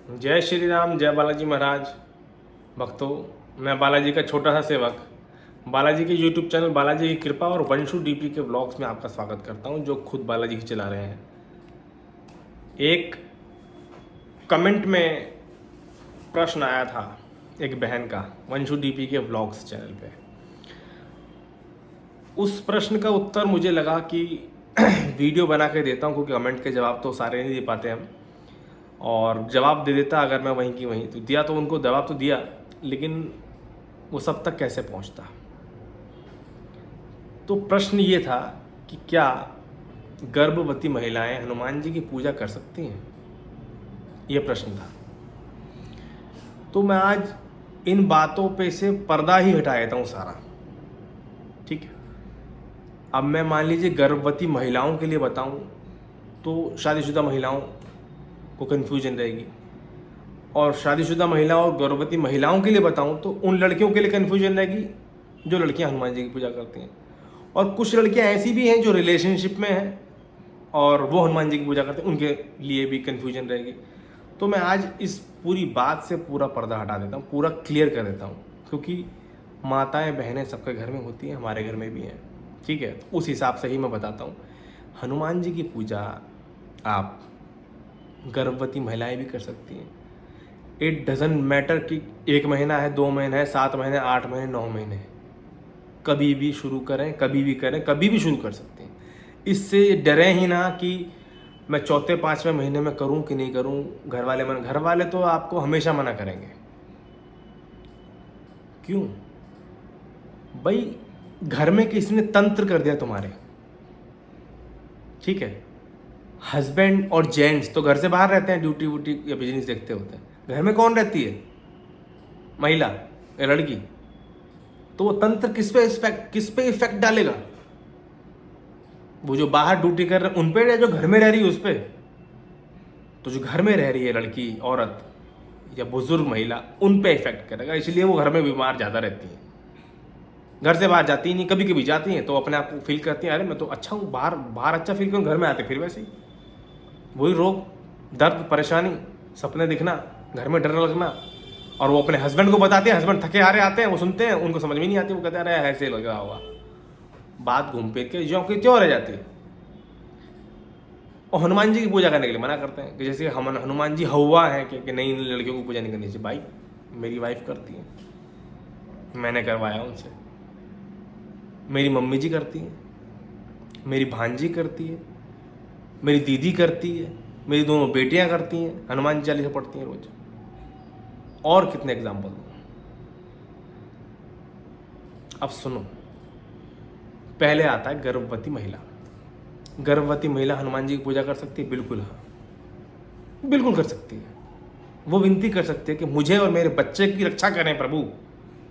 जय श्री राम, जय बालाजी महाराज। भक्तों, मैं बालाजी का छोटा सा सेवक बालाजी के यूट्यूब चैनल बालाजी की कृपा और वंशु डीपी के व्लॉग्स में आपका स्वागत करता हूं, जो खुद बालाजी ही चला रहे हैं। एक कमेंट में प्रश्न आया था एक बहन का वंशु डीपी के व्लॉग्स चैनल पे। उस प्रश्न का उत्तर मुझे लगा कि वीडियो बना के देता हूं, क्योंकि कमेंट के जवाब तो सारे नहीं दे पाते हम, और जवाब दे देता अगर मैं वहीं की वहीं, तो दिया तो उनको जवाब तो दिया, लेकिन वो सब तक कैसे पहुंचता। तो प्रश्न ये था कि क्या गर्भवती महिलाएं हनुमान जी की पूजा कर सकती हैं, ये प्रश्न था। तो मैं आज इन बातों पे से पर्दा ही हटा देता हूँ सारा, ठीक है। अब मैं मान लीजिए गर्भवती महिलाओं के लिए बताऊं तो शादीशुदा महिलाओं को कन्फ्यूजन रहेगी, और शादीशुदा महिलाओं और गर्भवती महिलाओं के लिए बताऊं तो उन लड़कियों के लिए कन्फ्यूजन रहेगी जो लड़कियां हनुमान जी की पूजा करती हैं, और कुछ लड़कियां ऐसी भी हैं जो रिलेशनशिप में हैं और वो हनुमान जी की पूजा करते हैं, उनके लिए भी कन्फ्यूजन रहेगी। तो मैं आज इस पूरी बात से पूरा पर्दा हटा देता हूँ, पूरा क्लियर कर देता हूँ, क्योंकि माताएं बहनें सबके घर में होती हैं, हमारे घर में भी हैं, ठीक है। तो उस हिसाब से ही मैं बताता हूँ। हनुमान जी की पूजा आप गर्भवती महिलाएं भी कर सकती हैं। इट डजंट मैटर कि 1 महीना है, 2 महीने है, 7 महीने, 8 महीने, 9 महीने, कभी भी शुरू करें, कभी भी करें, कभी भी शुरू कर सकते हैं। इससे डरें ही ना कि मैं चौथे 5वें महीने में करूं कि नहीं करूं। घर वाले तो आपको हमेशा मना करेंगे। क्यों भाई? घर में किसी ने तंत्र कर दिया तुम्हारे, ठीक है। हस्बैंड और जेंट्स तो घर से बाहर रहते हैं, ड्यूटी वूटी या बिजनेस देखते होते हैं। घर में कौन रहती है? महिला या लड़की। तो वो तंत्र किस पे इफेक्ट डालेगा? वो जो बाहर ड्यूटी कर रहे हैं उन पे, या जो घर में रह रही है उस पे? तो जो घर में रह रही है लड़की, औरत या बुजुर्ग महिला, उन पे इफेक्ट करेगा। इसलिए वो घर में बीमार ज़्यादा रहती है, घर से बाहर जाती ही नहीं। कभी कभी जाती हैं तो अपने आप को फील करती हैं, अरे मैं तो अच्छा हूँ, बाहर बाहर अच्छा फील करूँ, घर में आते फिर वैसे ही वही रोग, दर्द, परेशानी, सपने दिखना, घर में डर लगना। और वो अपने हस्बैंड को बताते हैं, हस्बैंड थके हारे आते हैं, वो सुनते हैं, उनको समझ में नहीं आती, वो कहते हैं अरे ऐसे लगा होगा। बात घूम फिर के ज्यों की त्यों रह जाती है। और हनुमान जी की पूजा करने के लिए मना करते हैं कि जैसे हम हनुमान जी हवा है कि नहीं, लड़कियों को पूजा नहीं करनी चाहिए। भाई मेरी वाइफ करती है, मैंने करवाया उनसे, मेरी मम्मी जी करती हैं, मेरी भांजी करती है, मेरी दीदी करती है, मेरी दोनों बेटियां करती हैं, हनुमान चालीसा पढ़ती हैं रोज। और कितने एग्जाम्पल दूं? अब सुनो, पहले आता है गर्भवती महिला। गर्भवती महिला हनुमान जी की पूजा कर सकती है? बिल्कुल हाँ, बिल्कुल कर सकती है। वो विनती कर सकती है कि मुझे और मेरे बच्चे की रक्षा करें प्रभु,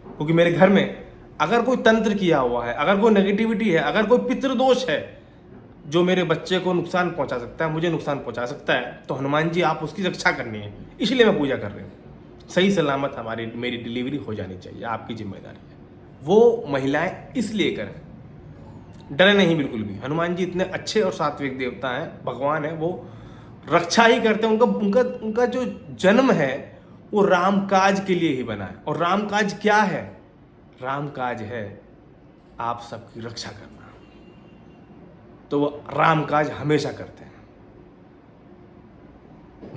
क्योंकि मेरे घर में अगर कोई तंत्र किया हुआ है, अगर कोई नेगेटिविटी है, अगर कोई पितृदोष है जो मेरे बच्चे को नुकसान पहुंचा सकता है, मुझे नुकसान पहुंचा सकता है, तो हनुमान जी आप उसकी रक्षा करनी है। इसलिए मैं पूजा कर रही हूँ। सही सलामत मेरी डिलीवरी हो जानी चाहिए, आपकी जिम्मेदारी है। वो महिलाएं इसलिए करें, डरे नहीं बिल्कुल भी। हनुमान जी इतने अच्छे और सात्विक देवता हैं, भगवान है, वो रक्षा ही करते हैं। उनका उनका उनका जो जन्म है वो रामकाज के लिए ही बना है। और रामकाज क्या है? रामकाज है आप सबकी रक्षा करना। तो वो रामकाज हमेशा करते हैं।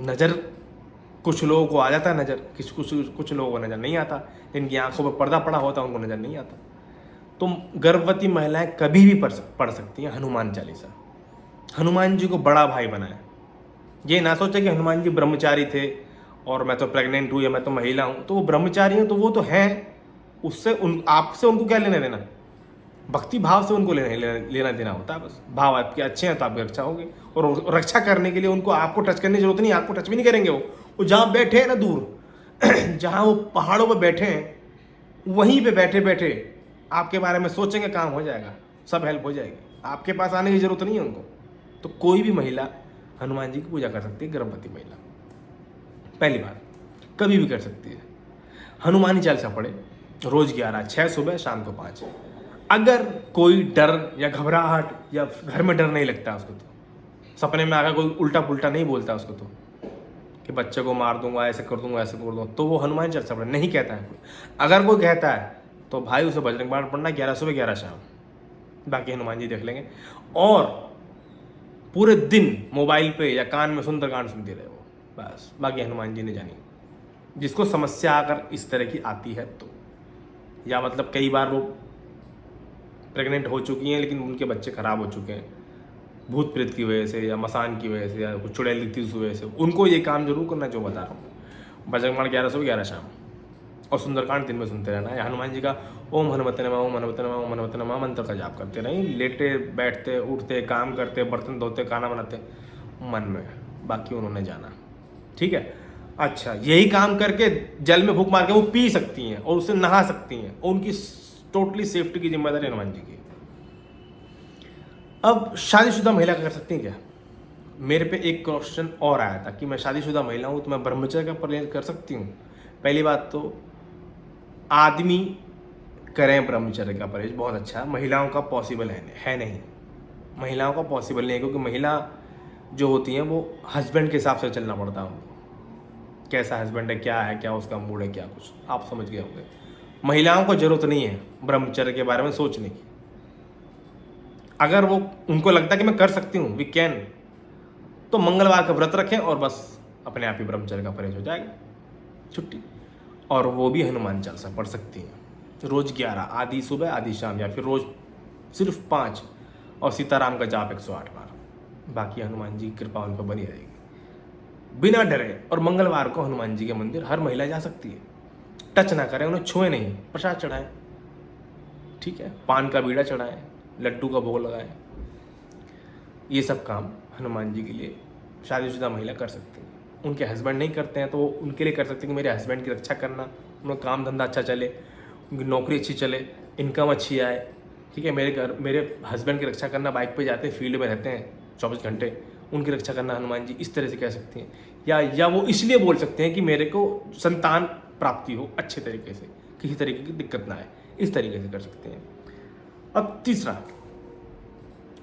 नजर कुछ लोगों को आ जाता है, नजर कुछ लोगों को नजर नहीं आता, जिनकी आंखों पर पर्दा पड़ा होता है उनको नजर नहीं आता। तो गर्भवती महिलाएं कभी भी पढ़ सकती हैं हनुमान चालीसा। हनुमान जी को बड़ा भाई बनाए। ये ना सोचे कि हनुमान जी ब्रह्मचारी थे और मैं तो प्रेग्नेंट हूँ या मैं तो महिला हूँ, तो वो ब्रह्मचारी हैं तो वो तो हैं, उससे आपसे उनको क्या लेना देना? भक्ति भाव से उनको लेना देना होता है बस। भाव आपके अच्छे हैं तो आपकी रक्षा होगी, और रक्षा करने के लिए उनको आपको टच करने की जरूरत नहीं, आपको टच भी नहीं करेंगे। वो जहाँ बैठे हैं ना दूर जहाँ वो पहाड़ों पर बैठे हैं, वहीं पे बैठे बैठे आपके बारे में सोचेंगे, काम हो जाएगा, सब हेल्प हो जाएगी, आपके पास आने की जरूरत नहीं है उनको। तो कोई भी महिला हनुमान जी की पूजा कर सकती है, गर्भवती महिला। पहली बात, कभी भी कर सकती है। हनुमानी चालीसा पढ़े रोज 11, 6 सुबह, शाम को 5। अगर कोई डर या घबराहट या घर में डर नहीं लगता उसको, तो सपने में अगर कोई उल्टा पुल्टा नहीं बोलता उसको, तो कि बच्चे को मार दूंगा, ऐसे कर दूंगा, ऐसे कर दूंगा, तो वो हनुमान चालीसा पढ़े नहीं कहता है कोई। अगर कोई कहता है तो भाई उसे बजरंग बाण पढ़ना 11 सुबह 11 शाम, बाकी हनुमान जी देख लेंगे। और पूरे दिन मोबाइल पे या कान में सुंदरकांड सुनते रहे वो, बस बाकी हनुमान जी ने जानी। जिसको समस्या अगर इस तरह की आती है तो, या मतलब कई बार वो प्रेग्नेंट हो चुकी हैं लेकिन उनके बच्चे खराब हो चुके हैं भूत प्रेत की वजह से या मसान की वजह से या कुछ चुड़ैल की वजह से, उनको ये काम जरूर करना जो बता रहा हूँ। बजरंग बाण 11 सुबह 11 शाम और सुंदरकांड दिन में सुनते रहना है। हनुमान जी का ओम हनुमते नमः, ओम हनुमते नमः, ओम हनुमते नमः मंत्र का जाप करते रहें, लेटे बैठते उठते काम करते बर्तन धोते खाना बनाते मन में, बाकी उन्होंने जाना। ठीक है, अच्छा यही काम करके जल में फूंक मार के वो पी सकती हैं और उससे नहा सकती हैं और उनकी टोटली सेफ्टी की जिम्मेदारी हनुमान जी की। अब शादीशुदा महिला कर सकती हैं क्या? मेरे पे एक क्वेश्चन और आया था कि मैं शादीशुदा महिला हूँ तो मैं ब्रह्मचर्य का पालन कर सकती हूँ। पहली बात तो आदमी करें ब्रह्मचर्य का परहेज बहुत अच्छा, महिलाओं का पॉसिबल है नहीं, महिलाओं का पॉसिबल नहीं है, क्योंकि महिला जो होती हैं वो हस्बैंड के हिसाब से चलना पड़ता है उनको। कैसा हस्बैंड है, क्या उसका मूड है, क्या कुछ आप समझ गए होंगे। महिलाओं को जरूरत नहीं है ब्रह्मचर्य के बारे में सोचने की। अगर वो उनको लगता है कि मैं कर सकती हूँ, वी कैन, तो मंगलवार का व्रत रखें और बस अपने आप ही ब्रह्मचर्य का परहेज हो जाएगा, छुट्टी। और वो भी हनुमान चालीसा पढ़ सकती हैं रोज 11, आधी सुबह आधी शाम, या फिर रोज सिर्फ 5 और सीताराम का जाप 108 बार। बाकी हनुमान जी की कृपा उन पर बनी रहेगी बिना डरे। और मंगलवार को हनुमान जी के मंदिर हर महिला जा सकती है, टच ना करें, उन्हें छुए नहीं, प्रसाद चढ़ाएं, ठीक है, पान का बीड़ा चढ़ाएं, लड्डू का भोग लगाएं। ये सब काम हनुमान जी के लिए शादीशुदा महिला कर सकती है। उनके हस्बैंड नहीं करते हैं तो वो उनके लिए कर सकते हैं कि मेरे हस्बैंड की रक्षा करना, उनका काम धंधा अच्छा चले, उनकी नौकरी अच्छी चले, इनकम अच्छी आए, ठीक है, मेरे हस्बैंड की रक्षा करना, बाइक पे जाते हैं, फील्ड में रहते हैं 24 घंटे, उनकी रक्षा करना हनुमान जी, इस तरह से कह सकती हैं। या वो इसलिए बोल सकते हैं कि मेरे को संतान प्राप्ति हो अच्छे तरीके से, किसी तरीके की दिक्कत ना आए, इस तरीके से कर सकते हैं। अब तीसरा,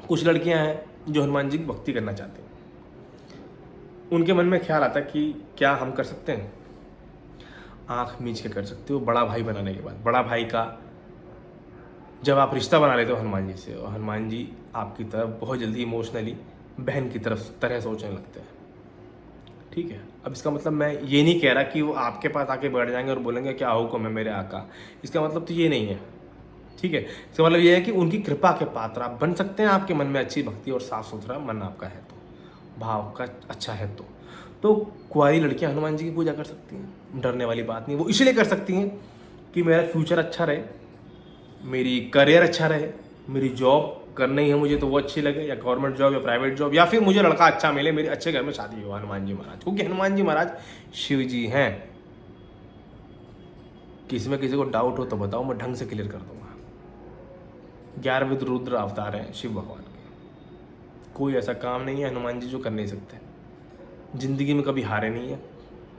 कुछ लड़कियां हैं जो हनुमान जी की भक्ति करना चाहते हैं, उनके मन में ख्याल आता है कि क्या हम कर सकते हैं? आंख मीच के कर सकते हो बड़ा भाई बनाने के बाद। बड़ा भाई का जब आप रिश्ता बना लेते हो हनुमान जी से, और हनुमान जी आपकी तरफ बहुत जल्दी इमोशनली बहन की तरह सोचने लगते हैं, ठीक है। अब इसका मतलब मैं ये नहीं कह रहा कि वो आपके पास आके बैठ जाएंगे और बोलेंगे क्या हुक्म है मेरे आका, इसका मतलब तो ये नहीं है, ठीक है। इसका मतलब ये है कि उनकी कृपा के पात्र आप बन सकते हैं, आपके मन में अच्छी भक्ति और साफ सुथरा मन आपका है तो, भाव का अच्छा है तो कुंवारी लड़कियां हनुमान जी की पूजा कर सकती हैं, डरने वाली बात नहीं। वो इसलिए कर सकती हैं कि मेरा फ्यूचर अच्छा रहे, मेरी करियर अच्छा रहे, मेरी जॉब करनी है मुझे तो वो अच्छी लगे, या गवर्नमेंट जॉब या प्राइवेट जॉब, या फिर मुझे लड़का अच्छा मिले, मेरे अच्छे घर में शादी हो हनुमान जी महाराज, क्योंकि हनुमान जी महाराज शिव जी हैं। किसी में किसी को डाउट हो तो बताओ, मैं ढंग से क्लियर कर दूंगा। 11वें रुद्र अवतार हैं शिव भगवान के, कोई ऐसा काम नहीं है हनुमान जी जो कर नहीं सकते। जिंदगी में कभी हारे नहीं है,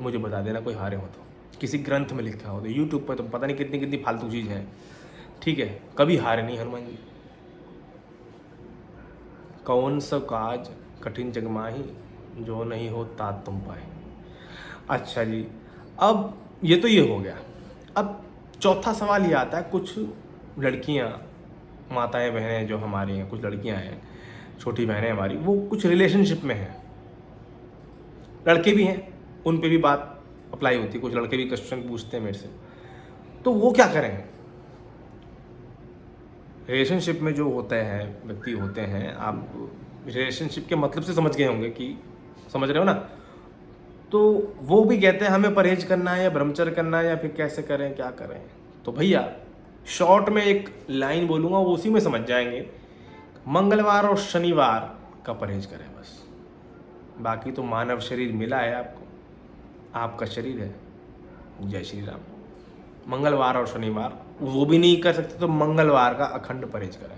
मुझे बता देना कोई हारे हो तो, किसी ग्रंथ में लिखा हो तो, यूट्यूब पर तो पता नहीं कितनी कितनी फालतू चीज़ है, ठीक है, कभी हारे नहीं हनुमान जी। कौन सा काज कठिन जग माही, जो नहीं हो तात तुम पाए। अच्छा जी, अब ये तो ये हो गया। अब चौथा सवाल ये आता है, कुछ लड़कियां, माताएं बहनें जो हमारी हैं, कुछ लड़कियां हैं, छोटी बहनें हमारी, वो कुछ रिलेशनशिप में हैं, लड़के भी हैं, उन पे भी बात अप्लाई होती है, कुछ लड़के भी क्वेश्चन पूछते हैं मेरे से, तो वो क्या करें? रिलेशनशिप में जो होते हैं व्यक्ति होते हैं, आप रिलेशनशिप के मतलब से समझ गए होंगे कि समझ रहे हो ना, तो वो भी कहते हैं हमें परहेज करना है या ब्रह्मचर्य करना है या फिर कैसे करें क्या करें। तो भैया शॉर्ट में एक लाइन बोलूँगा, वो उसी में समझ जाएंगे, मंगलवार और शनिवार का परहेज करें बस। बाकी तो मानव शरीर मिला है आपको, आपका शरीर है, जय श्री राम। मंगलवार और शनिवार वो भी नहीं कर सकते तो मंगलवार का अखंड परहेज करें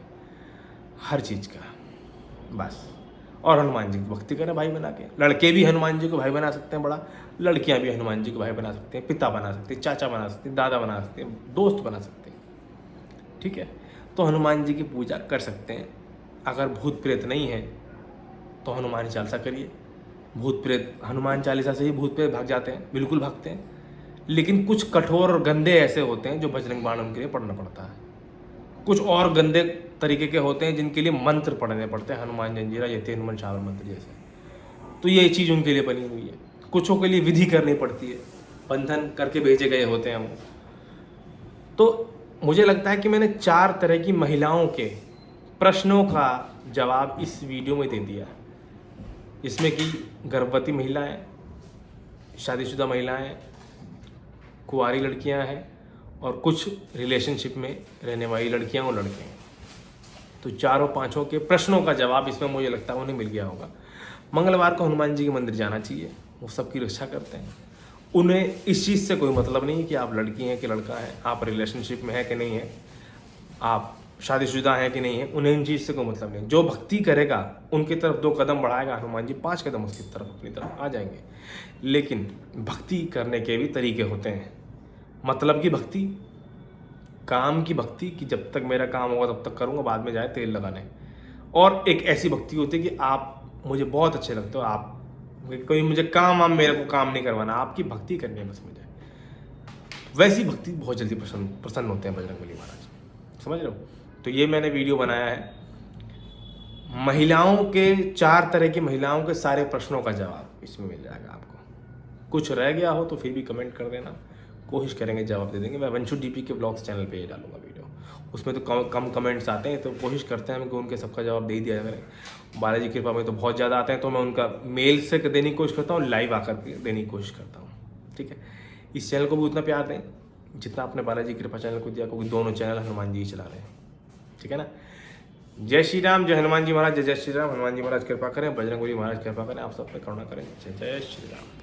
हर चीज़ का बस। और हनुमान जी की भक्ति करें भाई बना के। लड़के भी हनुमान जी को भाई बना सकते हैं बड़ा, लड़कियां भी हनुमान जी को भाई बना सकते हैं, पिता बना सकते हैं, चाचा बना सकते हैं, दादा बना सकते हैं, दोस्त बना सकते हैं, ठीक है। तो हनुमान जी की पूजा कर सकते हैं। अगर भूत प्रेत नहीं है तो हनुमान चालीसा करिए, भूत प्रेत, हनुमान चालीसा से ही भूत प्रेत भाग जाते हैं, बिल्कुल भागते हैं। लेकिन कुछ कठोर और गंदे ऐसे होते हैं जो बजरंग बाण उनके लिए पढ़ना पड़ता है। कुछ और गंदे तरीके के होते हैं जिनके लिए मंत्र पढ़ने पड़ते हैं, हनुमान जंजीरा, यति हनुमान श्रावण मंत्र जैसे। तो ये चीज़ उनके लिए बनी हुई है। कुछों के लिए विधि करनी पड़ती है, बंधन करके भेजे गए होते हैं वो। तो मुझे लगता है कि मैंने 4 तरह की महिलाओं के प्रश्नों का जवाब इस वीडियो में दे दिया है, जिसमें कि गर्भवती महिलाएं, शादीशुदा महिलाएं, कुंवारी लड़कियां हैं और कुछ रिलेशनशिप में रहने वाली लड़कियां और लड़के हैं। तो चारों पांचों के प्रश्नों का जवाब इसमें मुझे लगता है उन्हें मिल गया होगा। मंगलवार को हनुमान जी के मंदिर जाना चाहिए, वो सबकी रक्षा करते हैं। उन्हें इस चीज़ से कोई मतलब नहीं है कि आप लड़की हैं कि लड़का है, आप रिलेशनशिप में है कि नहीं है, आप शादीशुदा हैं कि नहीं है, उन्हें इन चीज़ से कोई मतलब नहीं। जो भक्ति करेगा उनकी तरफ 2 कदम बढ़ाएगा हनुमान जी, 5 कदम उसकी तरफ अपनी तरफ आ जाएंगे। लेकिन भक्ति करने के भी तरीके होते हैं। मतलब की भक्ति, काम की भक्ति कि जब तक मेरा काम होगा तब तक करूँगा, बाद में जाए तेल लगाने। और एक ऐसी भक्ति होती है कि आप मुझे बहुत अच्छे लगते हो, आप कोई मुझे काम मेरे को काम नहीं करवाना, आपकी भक्ति करनी है बस मुझे। वैसी भक्ति बहुत जल्दी प्रसन्न होते हैं बजरंगबली महाराज, समझ रहे हो। तो ये मैंने वीडियो बनाया है, महिलाओं के 4 तरह की महिलाओं के सारे प्रश्नों का जवाब इसमें मिल जाएगा आपको। कुछ रह गया हो तो फिर भी कमेंट कर देना, कोशिश करेंगे जवाब दे देंगे। मैं वंशु डीपी के ब्लॉग्स चैनल पे ही डालूंगा वीडियो, उसमें तो कम कमेंट्स आते हैं, तो कोशिश करते हैं कि उनके सबका जवाब दे ही दिया करें। बालाजी कृपा में तो बहुत ज़्यादा आते हैं, तो मैं उनका मेल से देने की कोशिश करता हूँ, लाइव आकर देने की कोशिश करता हूँ। ठीक है, इस चैनल को भी उतना प्यार दें जितना आपने बालाजी कृपा चैनल को दिया, क्योंकि दोनों चैनल हनुमान जी ही चला रहे हैं। ठीक है ना। जय श्री राम, जय हनुमान जी महाराज, जय जय श्री राम। हनुमान जी महाराज कृपा करें, बजरंगबली महाराज कृपा करें, आप सब पे करुणा करें। जय जय श्री राम।